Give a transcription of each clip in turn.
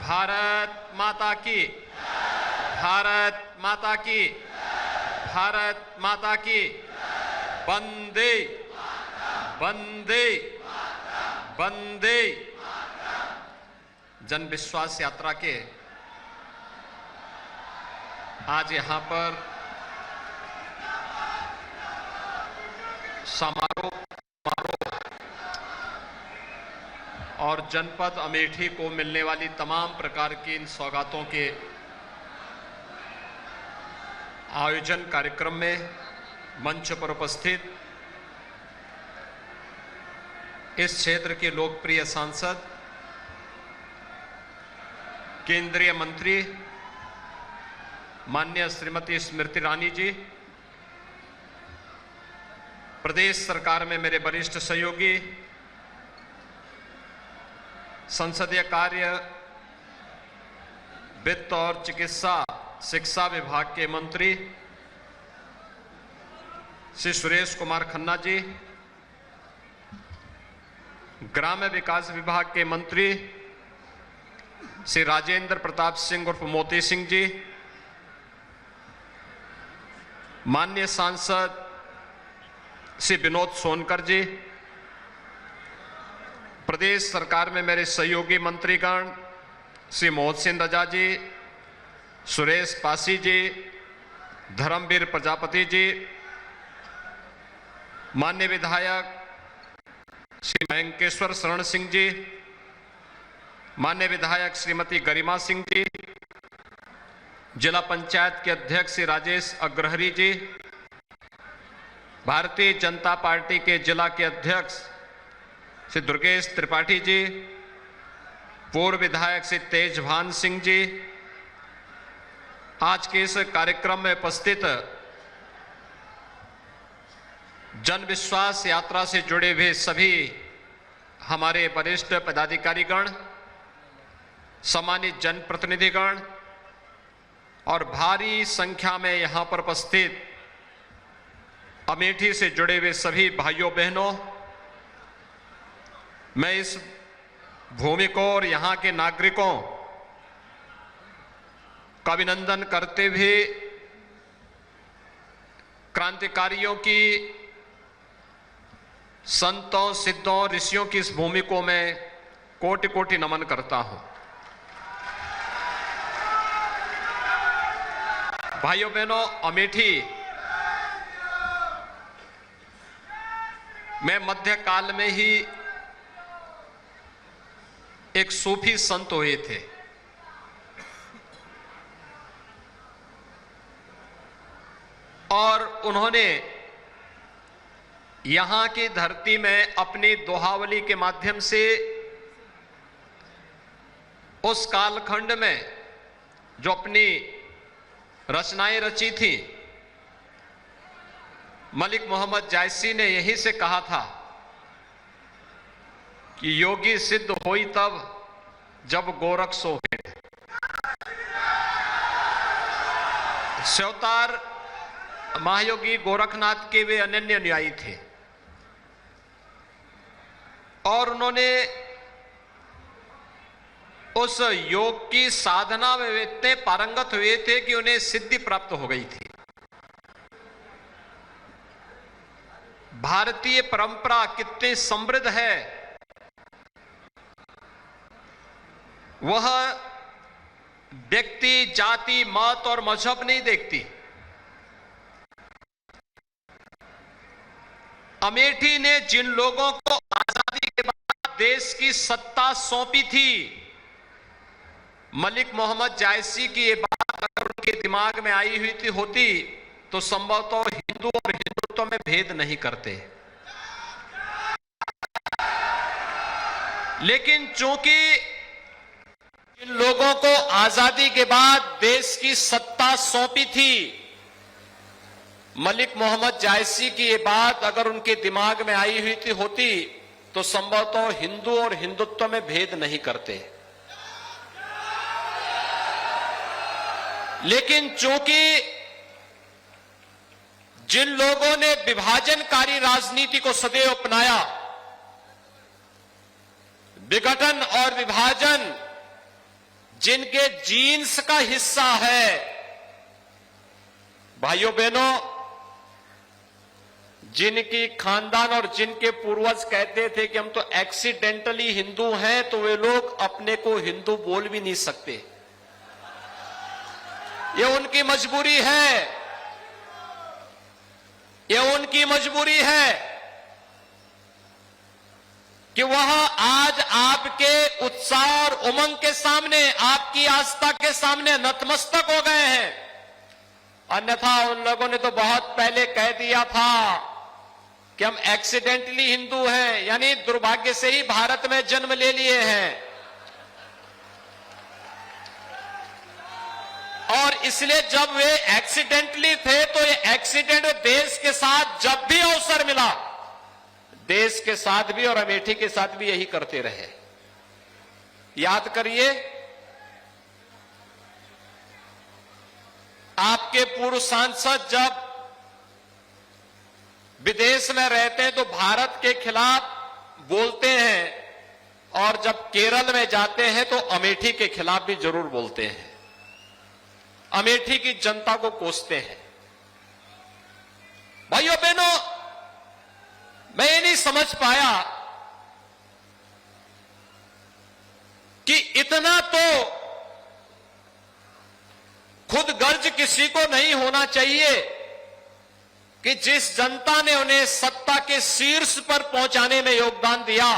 भारत माता की, भारत माता की, भारत माता की। वंदे वंदे वंदे। जन विश्वास यात्रा के आज यहां पर समारोह और जनपद अमेठी को मिलने वाली तमाम प्रकार की इन सौगातों के आयोजन कार्यक्रम में मंच पर उपस्थित इस क्षेत्र के लोकप्रिय सांसद, केंद्रीय मंत्री माननीय श्रीमती स्मृति ईरानी जी, प्रदेश सरकार में मेरे वरिष्ठ सहयोगी, संसदीय कार्य, वित्त और चिकित्सा शिक्षा विभाग के मंत्री श्री सुरेश कुमार खन्ना जी, ग्राम्य विकास विभाग के मंत्री श्री राजेंद्र प्रताप सिंह उर्फ मोती सिंह जी, माननीय सांसद श्री विनोद सोनकर जी, प्रदेश सरकार में मेरे सहयोगी मंत्रीगण श्री मोहसिन रजा जी, सुरेश पासी जी, धर्मवीर प्रजापति जी, माननीय विधायक श्री मयंकेश्वर शरण सिंह जी, माननीय विधायक श्रीमती गरिमा सिंह जी, जिला पंचायत के अध्यक्ष श्री राजेश अग्रहरी जी, भारतीय जनता पार्टी के जिला के अध्यक्ष श्री दुर्गेश त्रिपाठी जी, पूर्व विधायक श्री तेजभान सिंह जी, आज के इस कार्यक्रम में उपस्थित जन विश्वास यात्रा से जुड़े हुए सभी हमारे वरिष्ठ पदाधिकारीगण, सम्मानित जनप्रतिनिधिगण और भारी संख्या में यहां पर उपस्थित अमेठी से जुड़े हुए सभी भाइयों बहनों, मैं इस भूमि को और यहां के नागरिकों का अभिनंदन करते हुए क्रांतिकारियों की, संतों, सिद्धों, ऋषियों की इस भूमि को मैं कोटि कोटि नमन करता हूं। भाइयों बहनों, अमेठी में मध्यकाल में ही एक सूफी संत हुए थे। और उन्होंने यहां की धरती में अपनी दोहावली के माध्यम से उस कालखंड में जो अपनी रचनाएं रची थी, मलिक मोहम्मद जायसी ने यहीं से कहा था कि योगी सिद्ध होई तब जब गोरख सोहे। स्योतार महायोगी गोरखनाथ के वे अनन्य अनुयायी थे और उन्होंने उस योग की साधना में इतने पारंगत हुए थे कि उन्हें सिद्धि प्राप्त हो गई थी। भारतीय परंपरा कितनी समृद्ध है, वह व्यक्ति, जाति, मत और मजहब नहीं देखती। अमेठी ने जिन लोगों को आजादी के बाद देश की सत्ता सौंपी थी, मलिक मोहम्मद जायसी की ये बात अगर उनके दिमाग में आई हुई होती तो संभवतः हिंदू और हिंदुत्व में भेद नहीं करते। लेकिन चूंकि इन लोगों को आजादी के बाद देश की सत्ता सौंपी थी, मलिक मोहम्मद जायसी की ये बात अगर उनके दिमाग में आई हुई होती तो संभवतः हिंदू और हिंदुत्व में भेद नहीं करते। लेकिन चूंकि जिन लोगों ने विभाजनकारी राजनीति को सदैव अपनाया, विघटन और विभाजन जिनके जीन्स का हिस्सा है। भाइयों बहनों, जिनकी खानदान और जिनके पूर्वज कहते थे कि हम तो एक्सीडेंटली हिंदू हैं, तो वे लोग अपने को हिंदू बोल भी नहीं सकते। ये उनकी मजबूरी है, ये उनकी मजबूरी है कि वह आज आपके उत्साह और उमंग के सामने, आपकी आस्था के सामने नतमस्तक हो गए हैं। अन्यथा उन लोगों ने तो बहुत पहले कह दिया था कि हम एक्सीडेंटली हिंदू हैं, यानी दुर्भाग्य से ही भारत में जन्म ले लिए हैं। और इसलिए जब वे एक्सीडेंटली थे तो ये एक्सीडेंट देश के साथ जब भी अवसर मिला, देश के साथ भी और अमेठी के साथ भी यही करते रहे। याद करिए, आपके पूर्व सांसद जब विदेश में रहते हैं तो भारत के खिलाफ बोलते हैं, और जब केरल में जाते हैं तो अमेठी के खिलाफ भी जरूर बोलते हैं, अमेठी की जनता को कोसते हैं। भाइयों बहनों, मैं ये नहीं समझ पाया कि इतना तो खुद गर्ज किसी को नहीं होना चाहिए कि जिस जनता ने उन्हें सत्ता के शीर्ष पर पहुंचाने में योगदान दिया,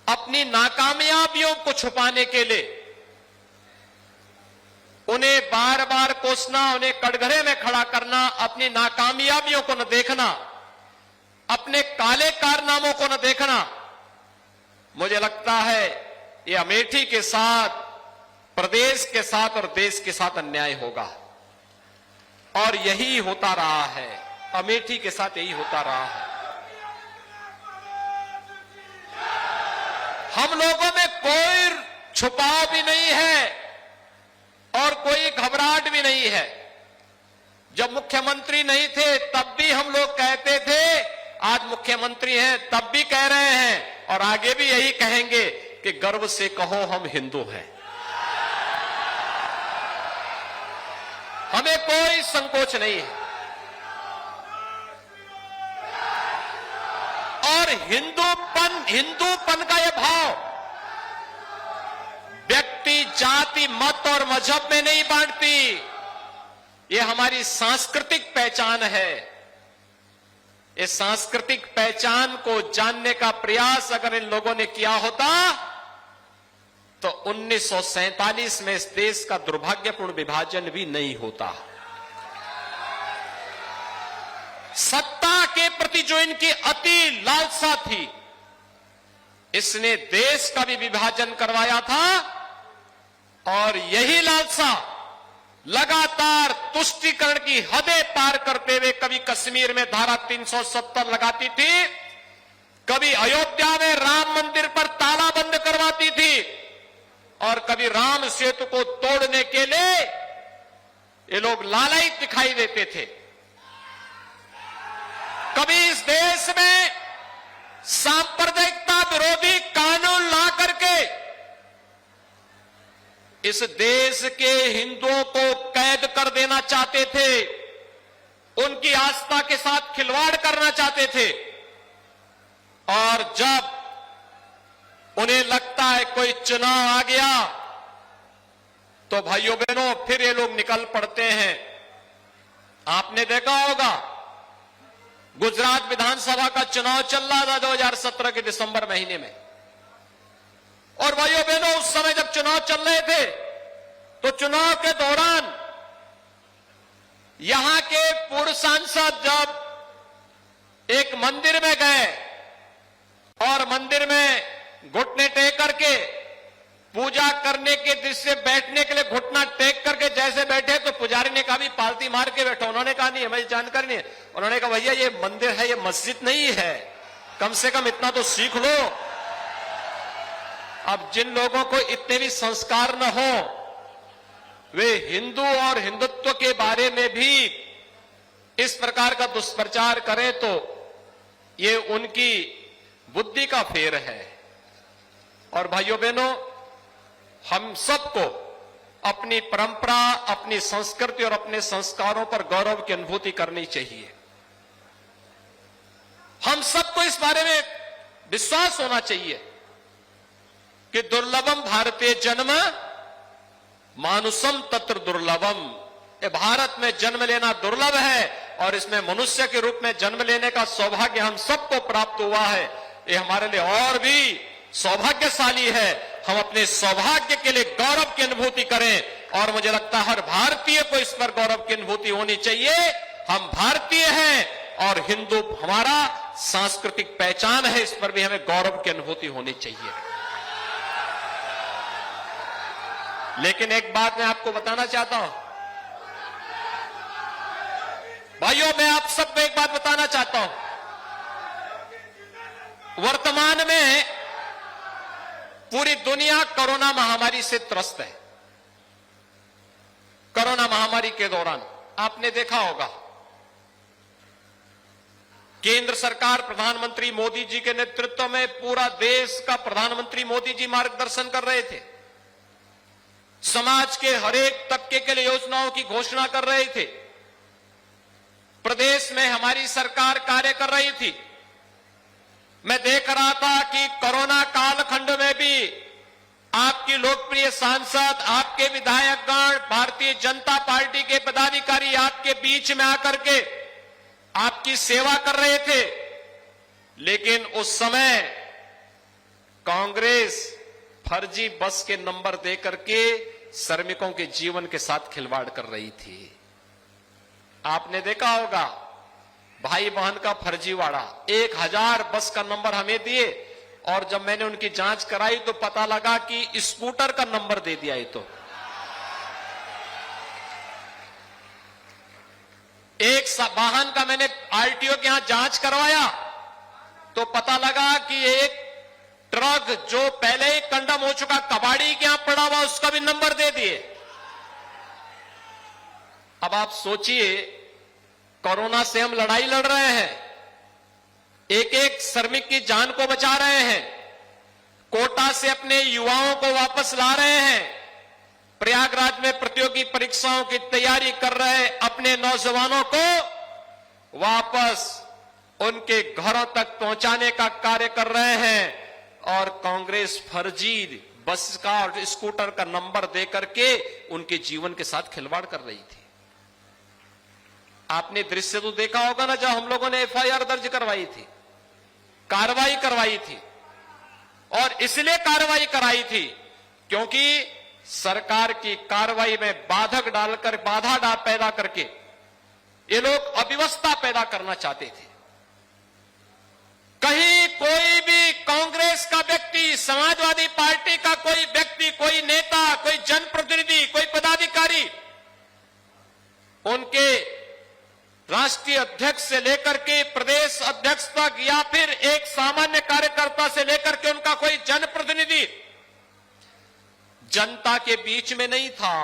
अपनी नाकामयाबियों को छुपाने के लिए उन्हें बार बार कोसना, उन्हें कटघरे में खड़ा करना, अपनी नाकामयाबियों को न देखना, अपने काले कारनामों को न देखना, मुझे लगता है ये अमेठी के साथ, प्रदेश के साथ और देश के साथ अन्याय होगा। और यही होता रहा है, अमेठी के साथ यही होता रहा है। हम लोगों में कोई छुपाव भी नहीं है और कोई घबराहट भी नहीं है। जब मुख्यमंत्री नहीं थे तब भी हम लोग कहते थे, आज मुख्यमंत्री हैं तब भी कह रहे हैं और आगे भी यही कहेंगे कि गर्व से कहो हम हिंदू हैं। हमें कोई संकोच नहीं है। और हिंदूपन का यह भाव व्यक्ति, जाति, मत और मजहब में नहीं बांटती, ये हमारी सांस्कृतिक पहचान है। इस सांस्कृतिक पहचान को जानने का प्रयास अगर इन लोगों ने किया होता तो 1947 में इस देश का दुर्भाग्यपूर्ण विभाजन भी नहीं होता। सत्ता के प्रति जो इनकी अति लालसा थी, इसने देश का भी विभाजन करवाया था। और यही लालसा लगातार तुष्टीकरण की हदें पार करते हुए कभी कश्मीर में धारा 370 लगाती थी, कभी अयोध्या में राम मंदिर पर ताला बंद करवाती थी, और कभी राम सेतु को तोड़ने के लिए ये लोग लालायित दिखाई देते थे। कभी इस देश में सांप्रदायिकता विरोधी कानून ला करके इस देश के हिंदुओं को कैद कर देना चाहते थे, उनकी आस्था के साथ खिलवाड़ करना चाहते थे। और जब उन्हें लगता है कोई चुनाव आ गया तो भाइयों बहनों फिर ये लोग निकल पड़ते हैं। आपने देखा होगा गुजरात विधानसभा का चुनाव चल रहा था 2017 के दिसंबर महीने में, और भाइयों बहनों उस समय जब चुनाव चल रहे थे तो चुनाव के दौरान यहां के पूर्व सांसद जब एक मंदिर में गए और मंदिर में घुटने टेक करके पूजा करने के दृश्य, बैठने के लिए घुटना टेक करके जैसे बैठे तो पुजारी ने कहा भी पालती मार के बैठो। उन्होंने कहा नहीं, हमें जानकारी नहीं है। उन्होंने कहा भैया ये मंदिर है, ये मस्जिद नहीं है, कम से कम इतना तो सीख लो। अब जिन लोगों को इतने भी संस्कार न हो, वे हिंदू और हिंदुत्व के बारे में भी इस प्रकार का दुष्प्रचार करें तो ये उनकी बुद्धि का फेर है। और भाइयों बहनों, हम सबको अपनी परंपरा, अपनी संस्कृति और अपने संस्कारों पर गौरव की अनुभूति करनी चाहिए। हम सबको इस बारे में विश्वास होना चाहिए कि दुर्लभम भारतीय जन्म मानुषम तत्र दुर्लभम। ये भारत में जन्म लेना दुर्लभ है और इसमें मनुष्य के रूप में जन्म लेने का सौभाग्य हम सबको प्राप्त हुआ है। ये हमारे लिए और भी सौभाग्यशाली है। हम अपने सौभाग्य के लिए गौरव की अनुभूति करें और मुझे लगता है हर भारतीय को इस पर गौरव की अनुभूति होनी चाहिए। हम भारतीय हैं और हिंदू हमारा सांस्कृतिक पहचान है, इस पर भी हमें गौरव की अनुभूति होनी चाहिए। लेकिन एक बात मैं आपको बताना चाहता हूं भाइयों, मैं आप सबको एक बात बताना चाहता हूं। वर्तमान में पूरी दुनिया कोरोना महामारी से त्रस्त है। कोरोना महामारी के दौरान आपने देखा होगा केंद्र सरकार प्रधानमंत्री मोदी जी के नेतृत्व में पूरा देश का प्रधानमंत्री मोदी जी मार्गदर्शन कर रहे थे। समाज के हर एक तबके के लिए योजनाओं की घोषणा कर रहे थे। प्रदेश में हमारी सरकार कार्य कर रही थी। मैं देख रहा था कि कोरोना कालखंड में भी आपकी लोकप्रिय सांसद, आपके विधायकगण, भारतीय जनता पार्टी के पदाधिकारी आपके बीच में आकर के आपकी सेवा कर रहे थे। लेकिन उस समय कांग्रेस फर्जी बस के नंबर देकर के श्रमिकों के जीवन के साथ खिलवाड़ कर रही थी। आपने देखा होगा भाई बहन का फर्जीवाड़ा। 1000 बस का नंबर हमें दिए और जब मैंने उनकी जांच कराई तो पता लगा कि स्कूटर का नंबर दे दिया। ये तो एक वाहन का मैंने आरटीओ के यहां जांच करवाया तो पता लगा कि एक ट्रक जो पहले ही कंडम हो चुका कबाड़ी के यहां पड़ा हुआ उसका भी नंबर दे दिए। अब आप सोचिए, कोरोना से हम लड़ाई लड़ रहे हैं, एक एक श्रमिक की जान को बचा रहे हैं, कोटा से अपने युवाओं को वापस ला रहे हैं, प्रयागराज में प्रतियोगी परीक्षाओं की तैयारी कर रहे अपने नौजवानों को वापस उनके घरों तक पहुंचाने का कार्य कर रहे हैं। और कांग्रेस फर्जी बस का और स्कूटर का नंबर देकर के उनके जीवन के साथ खिलवाड़ कर रही थी। आपने दृश्य तो देखा होगा ना, जब हम लोगों ने एफआईआर दर्ज करवाई थी, कार्रवाई करवाई थी। और इसलिए कार्रवाई कराई थी क्योंकि सरकार की कार्रवाई में बाधा पैदा करके ये लोग अव्यवस्था पैदा करना चाहते थे। कहीं कोई भी कांग्रेस का व्यक्ति, समाजवादी पार्टी का कोई व्यक्ति, कोई नेता, कोई जनप्रतिनिधि, कोई पदाधिकारी उनके राष्ट्रीय अध्यक्ष से लेकर के प्रदेश अध्यक्ष तक या फिर एक सामान्य कार्यकर्ता से लेकर के उनका कोई जनप्रतिनिधि जनता के बीच में नहीं था।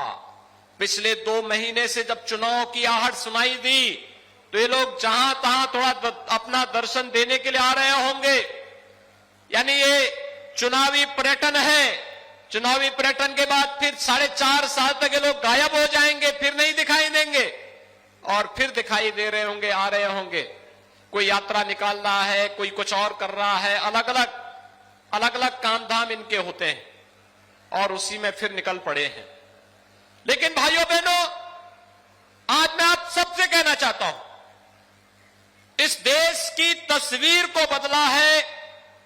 पिछले 2 महीने से जब चुनाव की आहट सुनाई दी तो ये लोग जहां तहां थोड़ा अपना दर्शन देने के लिए आ रहे होंगे। यानी ये चुनावी पर्यटन है। चुनावी पर्यटन के बाद फिर 4.5 साल तक ये लोग गायब हो जाएंगे, फिर नहीं दिखाई देंगे और फिर दिखाई दे रहे होंगे, आ रहे होंगे। कोई यात्रा निकाल रहा है, कोई कुछ और कर रहा है, अलग अलग काम धाम इनके होते हैं और उसी में फिर निकल पड़े हैं। लेकिन भाइयों बहनों, आज मैं आप सबसे कहना चाहता हूं, इस देश की तस्वीर को बदला है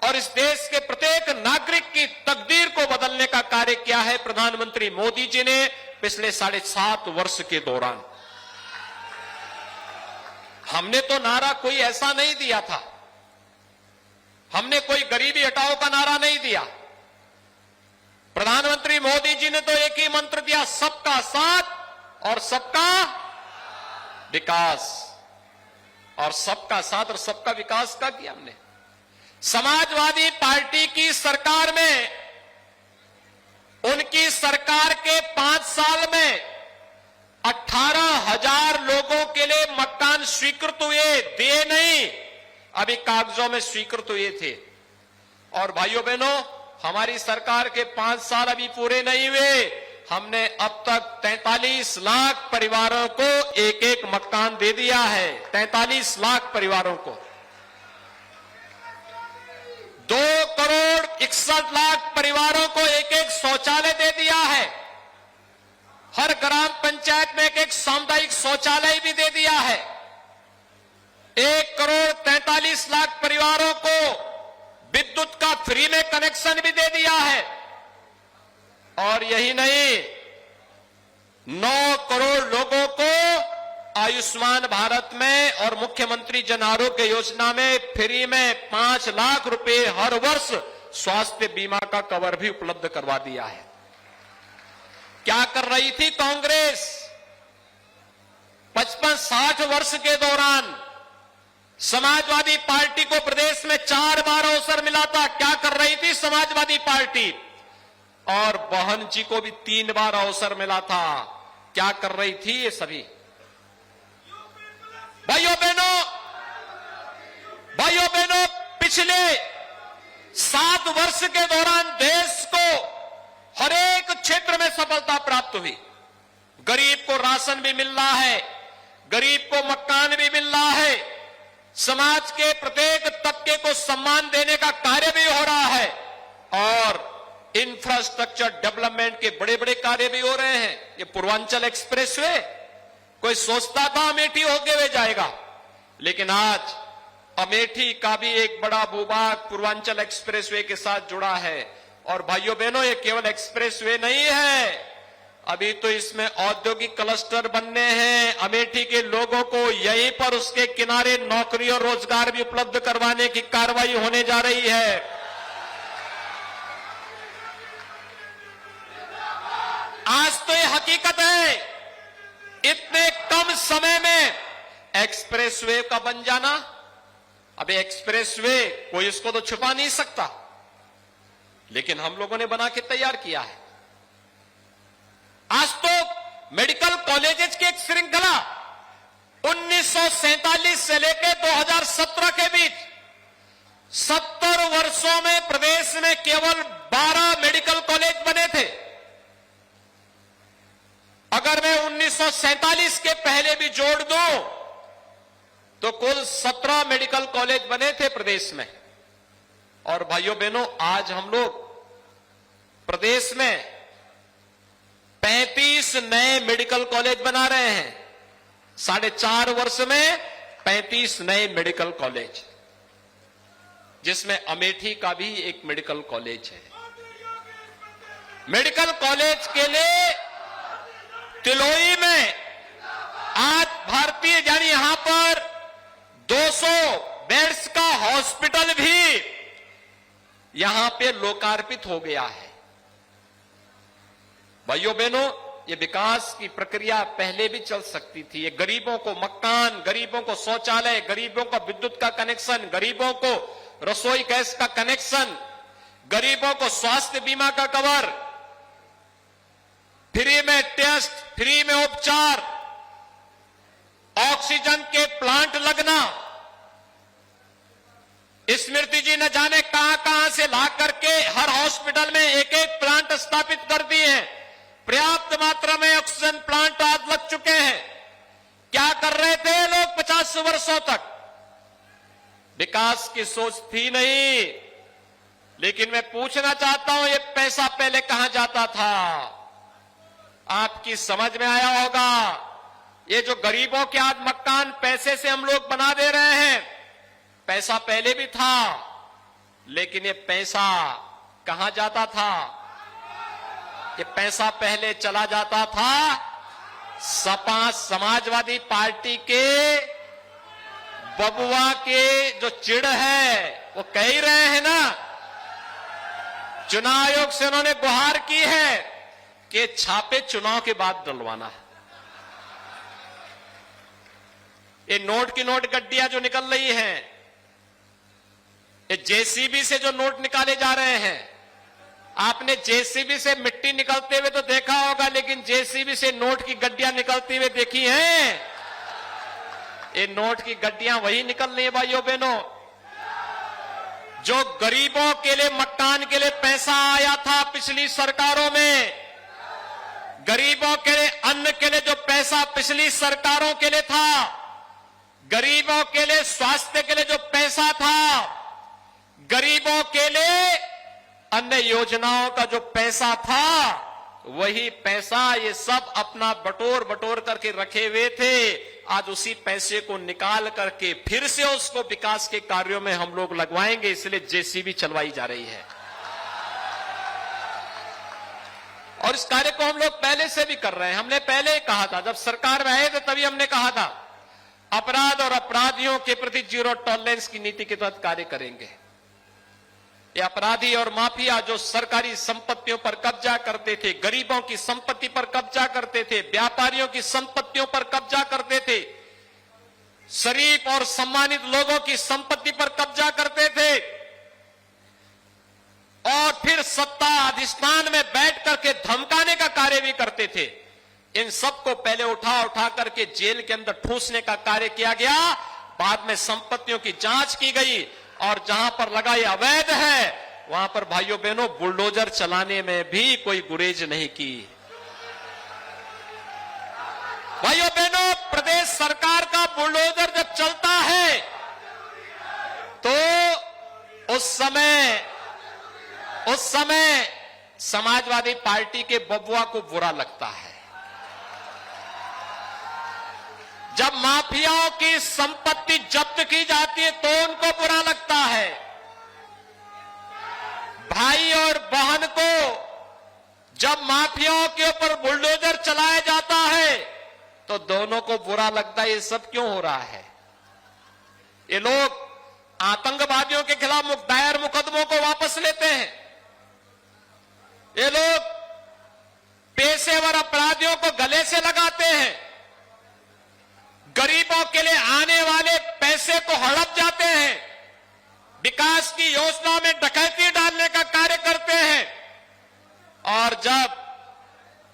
और इस देश के प्रत्येक नागरिक की तकदीर को बदलने का कार्य किया है प्रधानमंत्री मोदी जी ने पिछले 7.5 वर्ष के दौरान। हमने तो नारा कोई ऐसा नहीं दिया था, हमने कोई गरीबी हटाओ का नारा नहीं दिया। प्रधानमंत्री मोदी जी ने तो एक ही मंत्र दिया, सबका साथ और सबका विकास। और सबका साथ और सबका विकास का किया हमने। समाजवादी पार्टी की सरकार में, उनकी सरकार के 5 साल में 18,000 लोगों के लिए मकान स्वीकृत हुए, दिए नहीं, अभी कागजों में स्वीकृत हुए थे। और भाइयों बहनों, हमारी सरकार के 5 साल अभी पूरे नहीं हुए, हमने अब तक 43 लाख परिवारों को एक एक मकान दे दिया है। 43 लाख परिवारों को 2 करोड़ 61 लाख परिवारों को एक एक शौचालय दे दिया है। हर ग्राम पंचायत में एक एक सामुदायिक शौचालय भी दे दिया है। 1 करोड़ 43 लाख परिवारों को विद्युत का फ्री में कनेक्शन भी दे दिया है। और यही नहीं, 9 करोड़ लोगों को आयुष्मान भारत में और मुख्यमंत्री जन आरोग्य योजना में फ्री में 5 लाख रुपए हर वर्ष स्वास्थ्य बीमा का कवर भी उपलब्ध करवा दिया है। क्या कर रही थी कांग्रेस? 55-60 वर्ष के दौरान समाजवादी पार्टी को प्रदेश में 4 बार अवसर मिला था। क्या कर रही थी समाजवादी पार्टी? और बहन जी को भी 3 बार अवसर मिला था। क्या कर रही थी ये सभी? भाइयों बहनों, पिछले 7 वर्ष के दौरान देश को हर एक क्षेत्र में सफलता प्राप्त हुई। गरीब को राशन भी मिल रहा है, गरीब को मकान भी मिल रहा है, समाज के प्रत्येक तबके को सम्मान देने का कार्य भी हो रहा है और इंफ्रास्ट्रक्चर डेवलपमेंट के बड़े बड़े कार्य भी हो रहे हैं। ये पूर्वांचल एक्सप्रेसवे, कोई सोचता था अमेठी होके हुए जाएगा, लेकिन आज अमेठी का भी एक बड़ा भूभाग पूर्वांचल एक्सप्रेसवे के साथ जुड़ा है। और भाइयों बहनों, ये केवल एक्सप्रेसवे नहीं है, अभी तो इसमें औद्योगिक क्लस्टर बनने हैं। अमेठी के लोगों को यहीं पर उसके किनारे नौकरी और रोजगार भी उपलब्ध करवाने की कार्रवाई होने जा रही है। आज तो ये हकीकत है, इतने कम समय में एक्सप्रेसवे का बन जाना। अब एक्सप्रेसवे कोई इसको तो छुपा नहीं सकता, लेकिन हम लोगों ने बना के तैयार किया है। आज तो मेडिकल कॉलेजेस की एक श्रृंखला 1947 से लेकर 2017 के बीच 70 वर्षों में प्रदेश में केवल 12 मेडिकल कॉलेज बने थे। अगर मैं 1947 के पहले भी जोड़ दूं तो कुल 17 मेडिकल कॉलेज बने थे प्रदेश में। और भाइयों बहनों, आज हम लोग प्रदेश में 35 नए मेडिकल कॉलेज बना रहे हैं। 4.5 वर्ष में 35 नए मेडिकल कॉलेज, जिसमें अमेठी का भी एक मेडिकल कॉलेज है। मेडिकल कॉलेज के लिए तिलोई में आज भारतीय यानी यहां पर 200 बेड्स का हॉस्पिटल भी यहां पे लोकार्पित हो गया है। भाइयों बहनों, ये विकास की प्रक्रिया पहले भी चल सकती थी। ये गरीबों को मकान, गरीबों को शौचालय, गरीबों को विद्युत का कनेक्शन, गरीबों को रसोई गैस का कनेक्शन, गरीबों को स्वास्थ्य बीमा का कवर, फ्री में टेस्ट, फ्री में उपचार, ऑक्सीजन के प्लांट लगना। स्मृति जी न जाने कहां कहां से ला करके हर हॉस्पिटल में एक एक प्लांट स्थापित कर दिए हैं। पर्याप्त मात्रा में ऑक्सीजन प्लांट आज लग चुके हैं। क्या कर रहे थे लोग 50 वर्षों तक? विकास की सोच थी नहीं। लेकिन मैं पूछना चाहता हूं, ये पैसा पहले कहां जाता था? आपकी समझ में आया होगा। ये जो गरीबों के आज मकान पैसे से हम लोग बना दे रहे हैं, पैसा पहले भी था, लेकिन ये पैसा कहां जाता था? ये पैसा पहले चला जाता था सपा समाजवादी पार्टी के बबुआ के जो चिढ़ है, वो कह ही रहे हैं ना। चुनाव आयोग से उन्होंने गुहार की है कि छापे चुनाव के बाद डलवाना है। ये नोट की नोट गड्डियां जो निकल रही हैं, ये जेसीबी से जो नोट निकाले जा रहे हैं, आपने जेसीबी से मिट्टी निकलते हुए तो देखा होगा, लेकिन जेसीबी से नोट की गड्डियां निकलती हुए देखी हैं? ये नोट की गड्डियां वही निकल रही है भाइयों बहनों, जो गरीबों के लिए मकान के लिए पैसा आया था पिछली सरकारों में, गरीबों के लिए अन्न के लिए जो पैसा पिछली सरकारों के लिए था, गरीबों के लिए स्वास्थ्य के लिए जो पैसा था, गरीबों के लिए अन्य योजनाओं का जो पैसा था, वही पैसा ये सब अपना बटोर बटोर करके रखे हुए थे। आज उसी पैसे को निकाल करके फिर से उसको विकास के कार्यों में हम लोग लगवाएंगे, इसलिए जेसीबी चलवाई जा रही है। और इस कार्य को हम लोग पहले से भी कर रहे हैं। हमने पहले ही कहा था, जब सरकार में आए थे तभी हमने कहा था अपराध और अपराधियों के प्रति जीरो टॉलरेंस की नीति के तहत कार्य करेंगे। ये अपराधी और माफिया जो सरकारी संपत्तियों पर कब्जा करते थे, गरीबों की संपत्ति पर कब्जा करते थे, व्यापारियों की संपत्तियों पर कब्जा करते थे, शरीफ और सम्मानित लोगों की संपत्ति पर कब्जा करते थे और फिर सत्ता अधिष्ठान में बैठ करके धमकाने का कार्य भी करते थे, इन सबको पहले उठा उठा करके जेल के अंदर ठूसने का कार्य किया गया। बाद में संपत्तियों की जांच की गई और जहां पर लगा ये अवैध है, वहां पर भाइयों बहनों बुलडोजर चलाने में भी कोई गुरेज नहीं की। भाइयों बहनों, प्रदेश सरकार का बुलडोजर जब चलता है तो उस समय समाजवादी पार्टी के बबुआ को बुरा लगता है। जब माफियाओं की संपत्ति जब्त की जाती है तो उनको बुरा लगता है। भाई और बहन को जब माफियाओं के ऊपर बुलडोजर चलाया जाता है तो दोनों को बुरा लगता है। ये सब क्यों हो रहा है? ये लोग आतंकवादियों के खिलाफ दायर मुकदमों को वापस लेते हैं। ये लोग पेशेवर अपराधियों को गले से लगाते हैं। गरीबों के लिए आने वाले पैसे को हड़प जाते हैं। विकास की योजना में डकैती डालने का कार्य करते हैं। और जब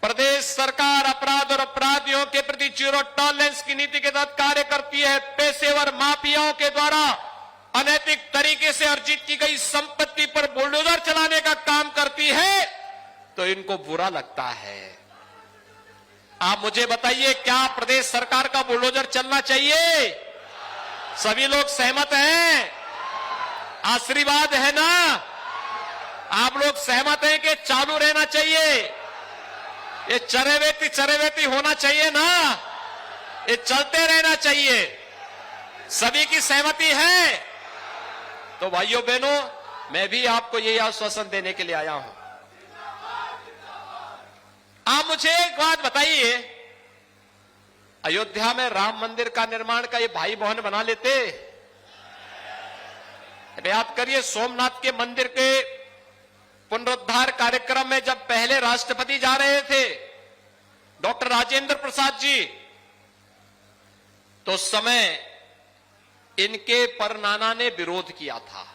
प्रदेश सरकार अपराध और अपराधियों के प्रति जीरो टॉलरेंस की नीति के तहत कार्य करती है, पेशेवर माफियाओं के द्वारा अनैतिक तरीके से अर्जित की गई संपत्ति पर बुलडोजर चलाने का काम करती है, तो इनको बुरा लगता है। आप मुझे बताइए, क्या प्रदेश सरकार का बुलडोजर चलना चाहिए? सभी लोग सहमत हैं? आशीर्वाद है ना? आप लोग सहमत हैं कि चालू रहना चाहिए? ये चरेवेती होना चाहिए ना? ये चलते रहना चाहिए? सभी की सहमति है? तो भाइयों बहनों, मैं भी आपको यही आश्वासन देने के लिए आया हूं। आप मुझे एक बात बताइए, अयोध्या में राम मंदिर का निर्माण का ये भाई बहन बना लेते? याद करिए, सोमनाथ के मंदिर के पुनरुद्धार कार्यक्रम में जब पहले राष्ट्रपति जा रहे थे, डॉक्टर राजेंद्र प्रसाद जी, तो उस समय इनके परनाना ने विरोध किया था।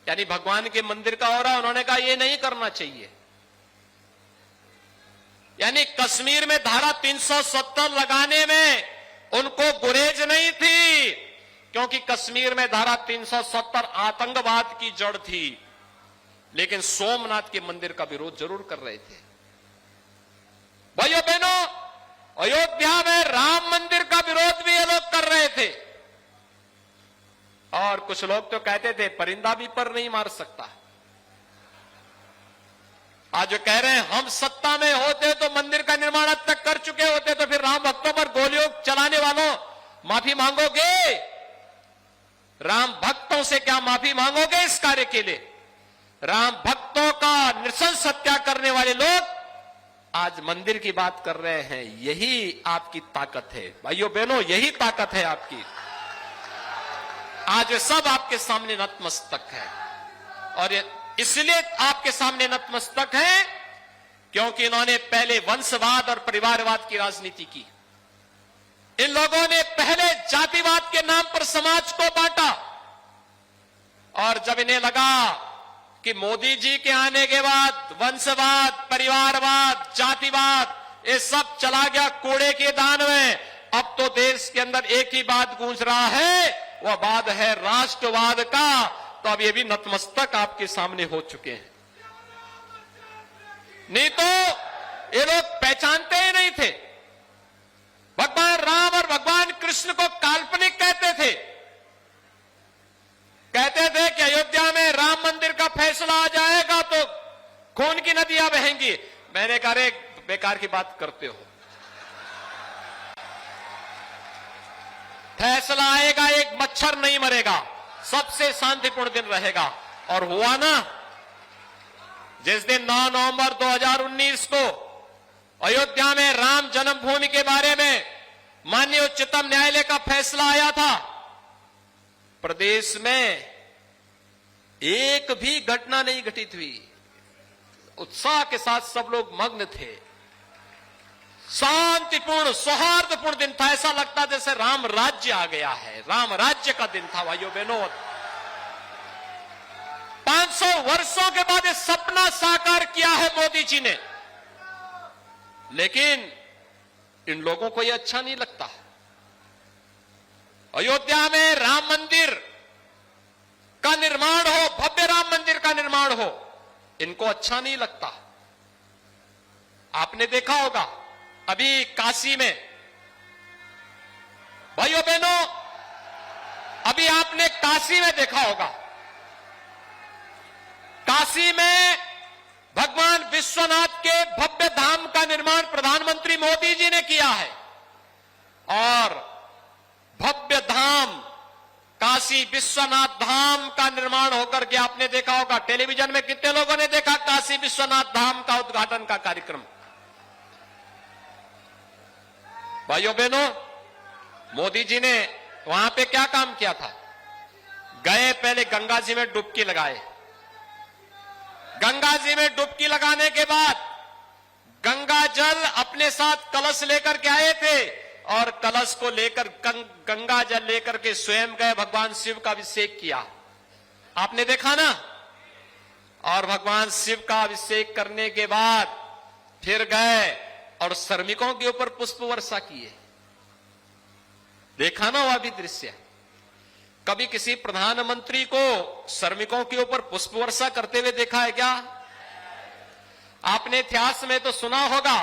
यानी भगवान के मंदिर का हो रहा, उन्होंने कहा ये नहीं करना चाहिए। यानी कश्मीर में धारा 370 लगाने में उनको गुरेज नहीं थी, क्योंकि कश्मीर में धारा 370 आतंकवाद की जड़ थी। लेकिन सोमनाथ के मंदिर का विरोध जरूर कर रहे थे। भाइयों बहनों, अयोध्या में राम मंदिर का विरोध भी ये लोग कर रहे थे। और कुछ लोग तो कहते थे परिंदा भी पर नहीं मार सकता। आज जो कह रहे हैं हम सत्ता में होते तो मंदिर का निर्माण अब तक कर चुके होते, तो फिर राम भक्तों पर गोलियों चलाने वालों माफी मांगोगे? राम भक्तों से क्या माफी मांगोगे इस कार्य के लिए? राम भक्तों का नृशंस हत्या करने वाले लोग आज मंदिर की बात कर रहे हैं। यही आपकी ताकत है भाइयों बहनों, यही ताकत है आपकी। आज सब आपके सामने नतमस्तक है, और ये इसलिए आपके सामने नतमस्तक है क्योंकि इन्होंने पहले वंशवाद और परिवारवाद की राजनीति की। इन लोगों ने पहले जातिवाद के नाम पर समाज को बांटा, और जब इन्हें लगा कि मोदी जी के आने के बाद वंशवाद, परिवारवाद, जातिवाद ये सब चला गया कूड़े के दान में, अब तो देश के अंदर एक ही बात गूंज रहा है, वह बात है राष्ट्रवाद का। तो अब ये भी नतमस्तक आपके सामने हो चुके हैं। नहीं तो ये लोग पहचानते ही नहीं थे। भगवान राम और भगवान कृष्ण को काल्पनिक कहते थे। कहते थे कि अयोध्या में राम मंदिर का फैसला आ जाएगा तो खून की नदियां बहेंगी। मैंने कहा रे बेकार की बात करते हो। फैसला आएगा, एक मच्छर नहीं मरेगा, सबसे शांतिपूर्ण दिन रहेगा। और हुआ ना, जिस दिन 9 नवंबर 2019 को अयोध्या में राम जन्मभूमि के बारे में माननीय उच्चतम न्यायालय का फैसला आया था, प्रदेश में एक भी घटना नहीं घटित हुई। उत्साह के साथ सब लोग मग्न थे। शांतिपूर्ण सौहार्दपूर्ण दिन था। ऐसा लगता जैसे राम राज्य आ गया है। राम राज्य का दिन था भाइयों बहनों। 500 वर्षों के बाद ये सपना साकार किया है मोदी जी ने। लेकिन इन लोगों को यह अच्छा नहीं लगता। अयोध्या में राम मंदिर का निर्माण हो, भव्य राम मंदिर का निर्माण हो, इनको अच्छा नहीं लगता। आपने देखा होगा अभी काशी में, भाइयों बहनों, अभी आपने काशी में देखा होगा, काशी में भगवान विश्वनाथ के भव्य धाम का निर्माण प्रधानमंत्री मोदी जी ने किया है। और भव्य धाम काशी विश्वनाथ धाम का निर्माण होकर के आपने देखा होगा, टेलीविजन में कितने लोगों ने देखा काशी विश्वनाथ धाम का उद्घाटन का कार्यक्रम। भाइयों बहनों, मोदी जी ने वहां पे क्या काम किया था? गए, पहले गंगा जी में डुबकी लगाए। गंगा जी में डुबकी लगाने के बाद गंगा जल अपने साथ कलश लेकर के आए थे और कलश को लेकर गंगा जल लेकर के स्वयं गए, भगवान शिव का अभिषेक किया। आपने देखा ना? और भगवान शिव का अभिषेक करने के बाद फिर गए और श्रमिकों के ऊपर पुष्प वर्षा किए। देखा ना वह भी दृश्य? कभी किसी प्रधानमंत्री को श्रमिकों के ऊपर पुष्प वर्षा करते हुए देखा है क्या? आपने इतिहास में तो सुना होगा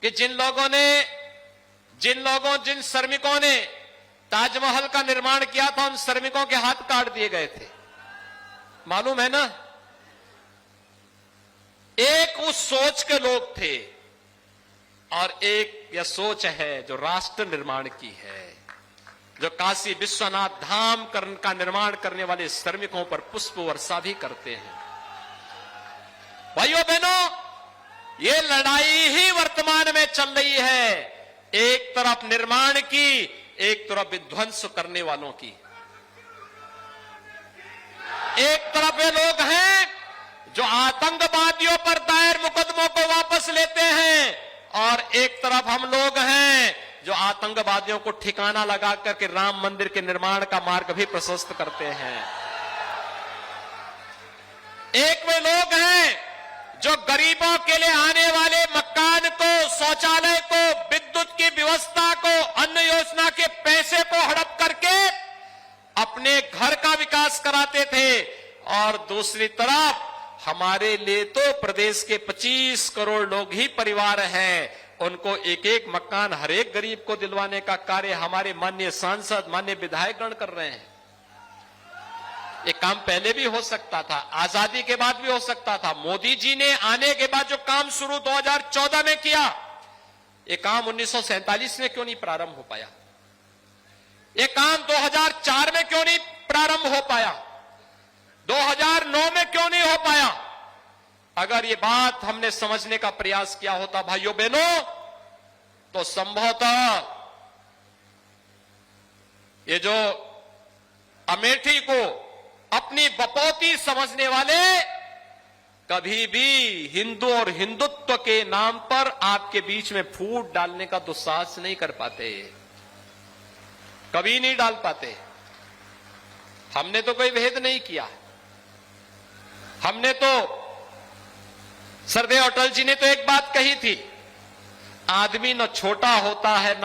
कि जिन श्रमिकों ने ताजमहल का निर्माण किया था, उन श्रमिकों के हाथ काट दिए गए थे। मालूम है ना? एक उस सोच के लोग थे और एक यह सोच है जो राष्ट्र निर्माण की है, जो काशी विश्वनाथ धाम का निर्माण करने वाले श्रमिकों पर पुष्प वर्षा भी करते हैं। भाइयों बहनों, ये लड़ाई ही वर्तमान में चल रही है। एक तरफ निर्माण की, एक तरफ विध्वंस करने वालों की। एक तरफ वे लोग हैं जो आतंकवादियों पर दायर मुकदमों को वापस लेते हैं और एक तरफ हम लोग हैं जो आतंकवादियों को ठिकाना लगा करके राम मंदिर के निर्माण का मार्ग भी प्रशस्त करते हैं। एक वे लोग हैं जो गरीबों के लिए आने वाले मकान को, शौचालय को, विद्युत की व्यवस्था को, अन्न योजना के पैसे को हड़प करके अपने घर का विकास कराते थे। और दूसरी तरफ हमारे लिए तो प्रदेश के 25 करोड़ लोग ही परिवार हैं, उनको एक एक मकान हर एक गरीब को दिलवाने का कार्य हमारे माननीय सांसद, माननीय विधायकगण कर रहे हैं। ये काम पहले भी हो सकता था, आजादी के बाद भी हो सकता था। मोदी जी ने आने के बाद जो काम शुरू 2014 में किया, ये काम 1947 में क्यों नहीं प्रारंभ हो पाया? ये काम 2004 में क्यों नहीं प्रारंभ हो पाया? 2009 में क्यों नहीं हो पाया? अगर ये बात हमने समझने का प्रयास किया होता भाइयों बहनों, तो संभवतः ये जो अमेठी को अपनी बपौती समझने वाले कभी भी हिंदू और हिंदुत्व के नाम पर आपके बीच में फूट डालने का दुस्साहस नहीं कर पाते, कभी नहीं डाल पाते। हमने तो कोई भेद नहीं किया। हमने तो, सरदेव अटल जी ने तो एक बात कही थी, आदमी न छोटा होता है न